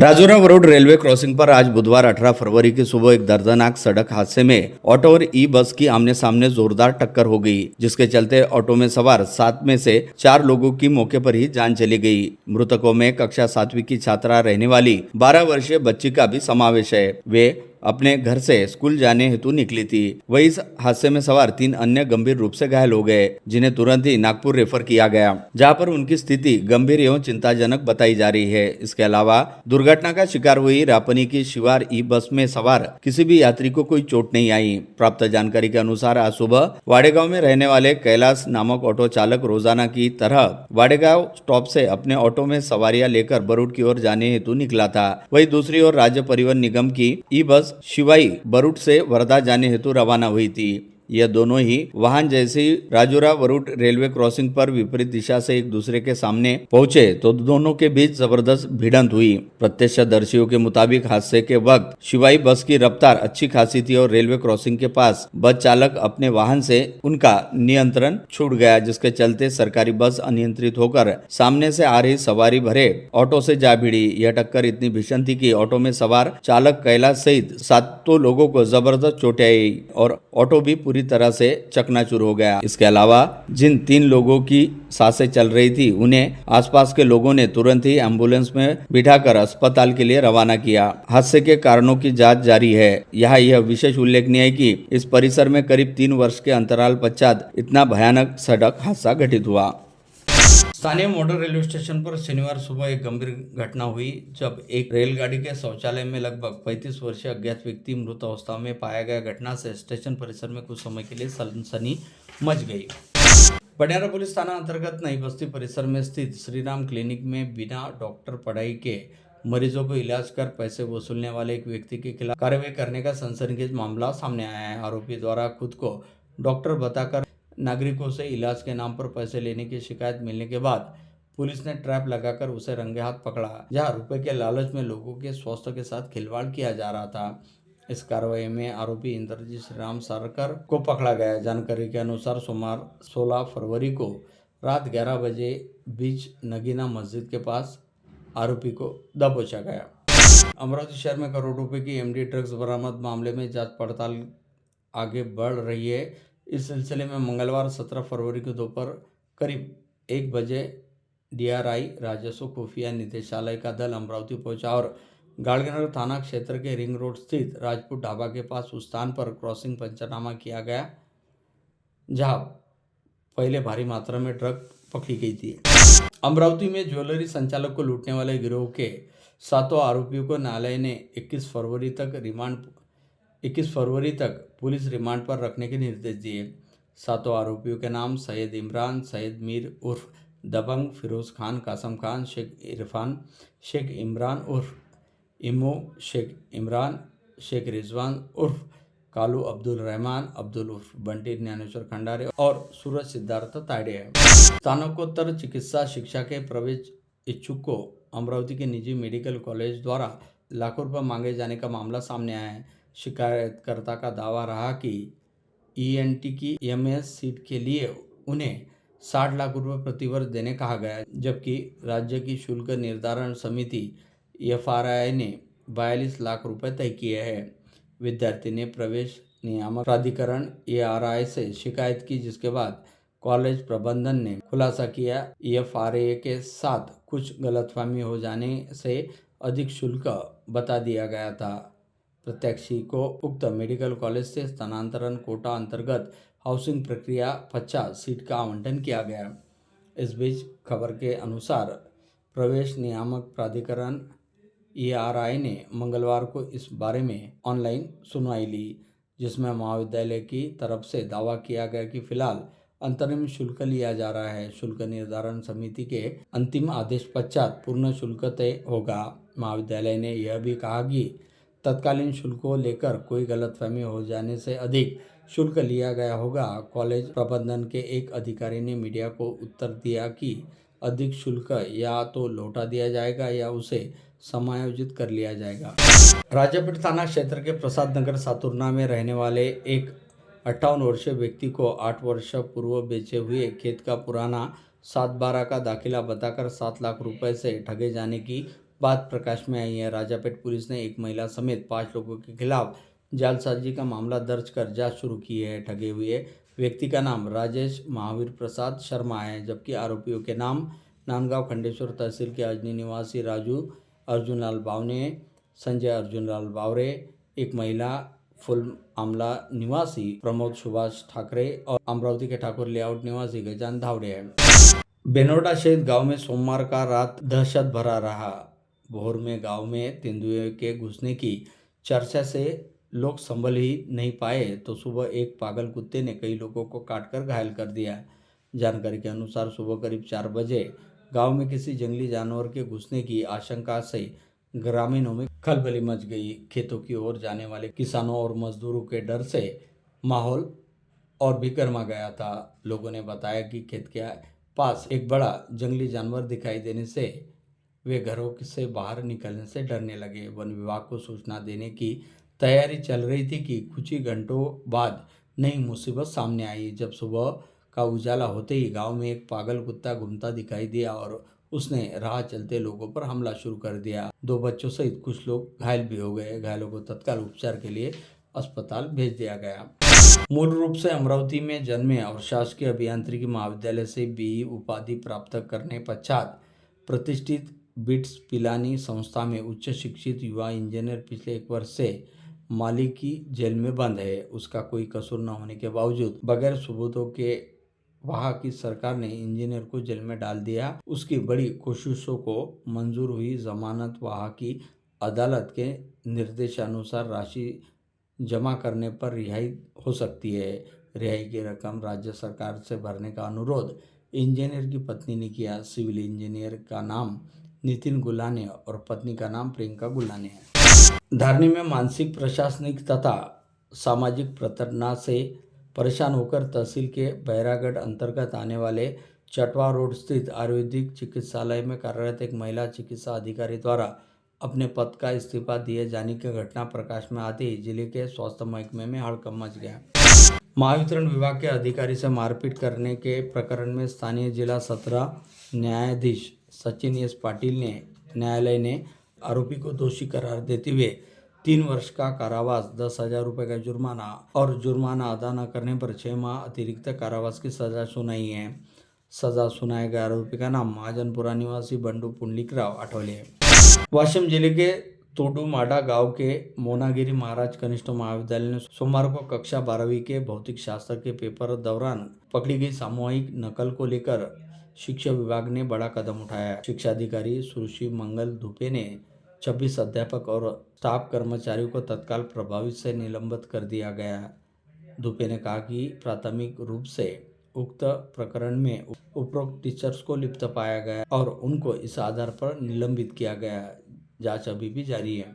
Rajora road railway crossing पर आज बुधवार 18 फरवरी की सुबह एक दर्दनाक सड़क हादसे में ऑटो और ई बस की आमने सामने जोरदार टक्कर हो गई, जिसके चलते ऑटो में सवार 7 में से 4 लोगों की मौके पर ही जान चली गई। मृतकों में कक्षा 7वीं की छात्रा रहने वाली 12 वर्षीय बच्ची का भी समावेश है। वे अपने घर से स्कूल जाने हेतु निकली थी। वहीं इस हादसे में सवार 3 अन्य गंभीर रूप से घायल हो गए, जिन्हें तुरंत ही नागपुर रेफर किया गया, जहां पर उनकी स्थिति गंभीर एवं चिंताजनक बताई जा रही है। इसके अलावा दुर्घटना का शिकार हुई रापनी की शिवार ई बस में सवार किसी भी यात्री को कोई चोट नहीं आई। प्राप्त जानकारी के अनुसार आज सुबह वाडेगांव में रहने वाले कैलाश नामक ऑटो चालक रोजाना की तरह वाडेगांव स्टॉप से अपने ऑटो में सवारियां लेकर बरूड की ओर जाने हेतु निकला था। वहीं दूसरी ओर राज्य परिवहन निगम की ई बस शिवाई बरूड से वर्धा जाने हेतु रवाना हुई थी। यह दोनों ही वाहन जैसे ही राजौरा वरुड रेलवे क्रॉसिंग पर विपरीत दिशा से एक दूसरे के सामने पहुंचे तो दोनों के बीच जबरदस्त भिड़ंत हुई। प्रत्यक्षदर्शियों के मुताबिक हादसे के वक्त शिवाई बस की रफ्तार अच्छी खासी थी और रेलवे क्रॉसिंग के पास बस चालक अपने वाहन से उनका नियंत्रण छूट गया, जिसके चलते सरकारी बस अनियंत्रित होकर सामने से आ रही सवारी भरे ऑटो से जा भिड़ी। यह टक्कर इतनी भीषण थी कि ऑटो में सवार चालक कैलाश सहित 7 लोगों को जबरदस्त चोटें आई और ऑटो भी पूरी तरह से चकनाचूर हो गया। इसके अलावा जिन 3 लोगों की सांसें चल रही थी, उन्हें आसपास के लोगों ने तुरंत ही एम्बुलेंस में बिठाकर अस्पताल के लिए रवाना किया। हादसे के कारणों की जांच जारी है। यहाँ यह विशेष उल्लेखनीय है कि इस परिसर में करीब 3 वर्ष के अंतराल पश्चात इतना भयानक सड़क हादसा घटित हुआ। स्थानीय मॉडल रेलवे स्टेशन पर शनिवार सुबह एक गंभीर घटना हुई, जब एक रेलगाड़ी के शौचालय में लगभग 35 वर्षीय अज्ञात व्यक्ति मृत अवस्था में पाया गया। घटना से स्टेशन परिसर में कुछ समय के लिए सनसनी मच गई। बडियारा पुलिस थाना अंतर्गत नई बस्ती परिसर में स्थित श्रीराम क्लिनिक में बिना डॉक्टर पढ़ाई के मरीजों को इलाज कर पैसे वसूलने वाले एक व्यक्ति के खिलाफ कार्रवाई करने का सनसनीखेज मामला सामने आया है। आरोपी द्वारा खुद को डॉक्टर बताकर नागरिकों से इलाज के नाम पर पैसे लेने की शिकायत मिलने के बाद पुलिस ने ट्रैप लगाकर उसे रंगे हाथ पकड़ा, जहां रुपए के लालच में लोगों के स्वास्थ्य के साथ खिलवाड़ किया जा रहा था। इस कार्रवाई में आरोपी इंद्रजीत श्रीराम सारकर को पकड़ा गया। जानकारी के अनुसार सोमवार 16 फरवरी को रात 11 बजे बीच नगीना मस्जिद के पास आरोपी को दबोचा गया। अमरावती शहर में करोड़ रुपए की एमडी ड्रग्स बरामद मामले में जांच पड़ताल आगे बढ़ रही है। इस सिलसिले में मंगलवार 17 फरवरी को दोपहर करीब 1 बजे डीआरआई राजस्व खुफिया निदेशालय का दल अमरावती पहुंचा और गाड़गनगर थाना क्षेत्र के रिंग रोड स्थित राजपूत ढाबा के पास उस स्थान पर क्रॉसिंग पंचनामा किया गया, जहां पहले भारी मात्रा में ड्रग पकड़ी गई थी। अमरावती में ज्वेलरी संचालक को लूटने वाले गिरोह के 7 आरोपियों को न्यायालय ने 21 फरवरी तक पुलिस रिमांड पर रखने के निर्देश दिए। 7 आरोपियों के नाम सैयद इमरान, सैयद मीर उर्फ दबंग, फिरोज खान, कासम खान, शेख इरफान, शेख इमरान उर्फ इमो, शेख इमरान, शेख रिजवान उर्फ कालू, अब्दुल रहमान, अब्दुल उर्फ बंटी, ज्ञानेश्वर खंडारे और सूरज सिद्धार्थ ताड़े है। स्नातकोत्तर चिकित्सा शिक्षा के प्रवेश इच्छुक को अमरावती के निजी मेडिकल कॉलेज द्वारा लाखों रुपये मांगे जाने का मामला सामने आया है। शिकायतकर्ता का दावा रहा कि ईएनटी की एमएस सीट के लिए उन्हें 60 लाख रुपए प्रतिवर्ष देने कहा गया, जबकि राज्य की शुल्क निर्धारण समिति एफआरआई ने 42 लाख रुपए तय किए हैं। विद्यार्थी ने प्रवेश नियामक प्राधिकरण एआरआई से शिकायत की, जिसके बाद कॉलेज प्रबंधन ने खुलासा किया एफआरए के साथ कुछ गलतफहमी हो जाने से अधिक शुल्क बता दिया गया था। प्रत्याशी को उक्त मेडिकल कॉलेज से स्थानांतरण कोटा अंतर्गत हाउसिंग प्रक्रिया 50 सीट का आवंटन किया गया। इस बीच खबर के अनुसार प्रवेश नियामक प्राधिकरण एआरआई ने मंगलवार को इस बारे में ऑनलाइन सुनवाई ली, जिसमें महाविद्यालय की तरफ से दावा किया गया कि फिलहाल अंतरिम शुल्क लिया जा रहा है। शुल्क निर्धारण समिति के अंतिम आदेश पश्चात पूर्ण शुल्क तय होगा। महाविद्यालय ने यह भी कहा कि तत्कालीन शुल्क को लेकर कोई गलतफहमी हो जाने से अधिक शुल्क लिया गया होगा। कॉलेज प्रबंधन के एक अधिकारी ने मीडिया को उत्तर दिया कि अधिक शुल्क या तो लौटा दिया जाएगा या उसे समायोजित कर लिया जाएगा। राजापीठ थाना क्षेत्र के प्रसाद नगर सातुरना में रहने वाले एक 58 वर्षीय व्यक्ति को 8 वर्ष पूर्व बेचे हुए खेत का पुराना 7/12 का दाखिला बताकर 7 लाख रुपए से ठगे जाने की बात प्रकाश में आई है। राजापेट पुलिस ने एक महिला समेत 5 लोगों के खिलाफ जालसाजी का मामला दर्ज कर जांच शुरू की है। ठगे हुए व्यक्ति का नाम राजेश महावीर प्रसाद शर्मा है, जबकि आरोपियों के नाम नांदगांव खंडेश्वर तहसील के अजनी निवासी राजू अर्जुनलाल बावने, संजय अर्जुनलाल बावरे, एक महिला फुल आमला निवासी प्रमोद सुभाष ठाकरे और अमरावती के ठाकुर लेआउट निवासी गजान धावड़े हैं। बेनोडा शहीद गांव में सोमवार का रात दहशत भरा रहा। भोर में गांव में तेंदुए के घुसने की चर्चा से लोग संभल ही नहीं पाए तो सुबह एक पागल कुत्ते ने कई लोगों को काटकर घायल कर दिया। जानकारी के अनुसार सुबह करीब 4 बजे गांव में किसी जंगली जानवर के घुसने की आशंका से ग्रामीणों में खलबली मच गई। खेतों की ओर जाने वाले किसानों और मजदूरों के डर से माहौल और भी गर्मा गया था। लोगों ने बताया कि खेत के पास एक बड़ा जंगली जानवर दिखाई देने से वे घरों से बाहर निकलने से डरने लगे। वन विभाग को सूचना देने की तैयारी चल रही थी कि कुछ ही घंटों बाद नई मुसीबत सामने आई, जब सुबह का उजाला होते ही गांव में एक पागल कुत्ता घूमता दिखाई दिया और उसने राह चलते लोगों पर हमला शुरू कर दिया। 2 बच्चों सहित कुछ लोग घायल भी हो गए। घायलों को तत्काल उपचार के लिए अस्पताल भेज दिया गया। मूल रूप से अमरावती में जन्मे और शासकीय अभियांत्रिकी महाविद्यालय से बीई उपाधि प्राप्त करने पश्चात प्रतिष्ठित बिट्स पिलानी संस्था में उच्च शिक्षित युवा इंजीनियर पिछले 1 वर्ष से माली की जेल में बंद है। उसका कोई कसूर न होने के बावजूद बगैर सबूतों के वहां की सरकार ने इंजीनियर को जेल में डाल दिया। उसकी बड़ी कोशिशों को मंजूर हुई जमानत वहां की अदालत के निर्देशानुसार राशि जमा करने पर रिहाई हो सकती है। रिहाई की रकम राज्य सरकार से भरने का अनुरोध इंजीनियर की पत्नी ने किया। सिविल इंजीनियर का नाम नितिन गुलाने और पत्नी का नाम प्रियंका गुलाने है। धारनी में मानसिक, प्रशासनिक तथा सामाजिक प्रताड़ना से परेशान होकर तहसील के बैरागढ़ अंतर्गत आने वाले चटवा रोड स्थित आयुर्वेदिक चिकित्सालय में कार्यरत एक महिला चिकित्सा अधिकारी द्वारा अपने पद का इस्तीफा दिए जाने की घटना प्रकाश में आते ही जिले के स्वास्थ्य महकमे में हड़कंप मच गया। महावितरण विभाग के अधिकारी से मारपीट करने के प्रकरण में स्थानीय जिला सत्र न्यायाधीश सचिन एस पाटिल ने न्यायालय ने आरोपी को दोषी करार देते हुए 3 वर्ष का कारावास, 10,000 रुपये का जुर्माना और जुर्माना अदा न करने पर 6 माह अतिरिक्त कारावास की सजा सुनाई है। सजा सुनाए गए आरोपी का नाम महाजनपुरा निवासी बंडू पुंडलिकराव आठवले है। वाशिम जिले के तोडूमाडा गांव के मोनागिरी महाराज कनिष्ठ महाविद्यालय ने सोमवार को कक्षा 12वीं के भौतिक शास्त्र के पेपर दौरान पकड़ी गई सामूहिक नकल को लेकर शिक्षा विभाग ने बड़ा कदम उठाया। शिक्षा अधिकारी सुश्री मंगल धुपे ने 26 अध्यापक और स्टाफ कर्मचारियों को तत्काल प्रभावी से निलंबित कर दिया गया। धुपे ने कहा कि प्राथमिक रूप से उक्त प्रकरण में उपरोक्त टीचर्स को लिप्त पाया गया और उनको इस आधार पर निलंबित किया गया। जांच अभी भी जारी है।